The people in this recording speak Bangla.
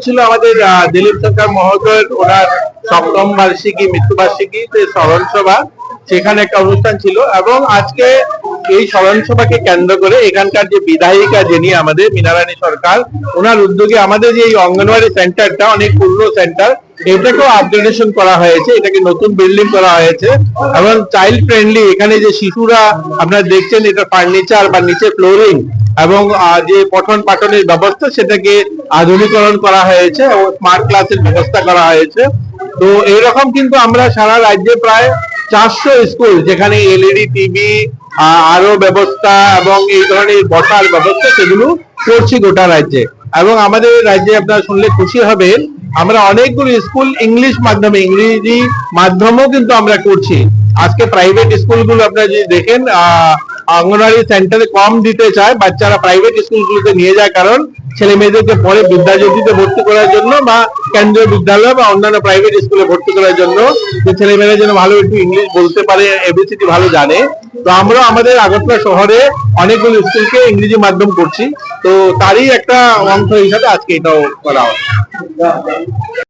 ছিল আমাদের দিলীপ সরকার মহোদয়ের ওনার 7ম বার্ষিকী মৃত্যুবার্ষিকী স্মরণ সভা, সেখানে একটা অনুষ্ঠান ছিল। এবং আজকে এই স্মরণ সভাকে কেন্দ্র করে এখানকার যে বিধায়িকা যিনি আমাদের মীনারানী সরকার, ওনার উদ্যোগে আমাদের যে এই অঙ্গনওয়াড়ি সেন্টারটা অনেক পুরনো সেন্টার, এটাকেও আপগ্রেডেশন করা হয়েছে, এটাকে নতুন বিল্ডিং করা হয়েছে এবং চাইল্ড ফ্রেন্ডলি। এখানে যে শিশুরা আপনারা দেখছেন, এটা ফার্নিচার বা নিচে ফ্লোরিং এবং যে পঠন পাঠনের ব্যবস্থা সেটাকে আধুনিকরণ করা হয়েছে এবং স্মার্ট ক্লাসের ব্যবস্থা করা হয়েছে। তো এইরকম কিন্তু আমরা সারা রাজ্যে প্রায় 400 স্কুল, যেখানে এলইডি টিভি আরো ব্যবস্থা এবং এই ধরনের বসার ব্যবস্থা, সেগুলো করছি গোটা রাজ্যে। এবং আমাদের রাজ্যে আপনারা শুনলে খুশি হবেন, আমরা অনেকগুলো স্কুল ইংলিশ মাধ্যমে, ইংরেজি মাধ্যমেও কিন্তু আমরা করছি। আজকে প্রাইভেট স্কুলগুলো আপনারা যদি দেখেন, অঙ্গনওয়াড়ি সেন্টারে কম দিতে চায়, বাচ্চারা প্রাইভেট স্কুলগুলোতে নিয়ে যায়, কারণ ছেলে মেয়েদেরকে পরে বিদ্যাজ্যোতিতে ভর্তি করার জন্য বা কেন্দ্রীয় বিদ্যালয় বা অন্যান্য প্রাইভেট স্কুলে ভর্তি করার জন্য, যে ছেলে মেয়েরা যেন ভালো একটু ইংলিশ বলতে পারে, এবিসিডি ভালো জানে। তো আমরা আমাদের আগরতলা শহরে অনেকগুলো স্কুলকে ইংরেজি মাধ্যম করছি, তো তারই একটা অংশ হিসাবে আজকে এটাও করা হয়।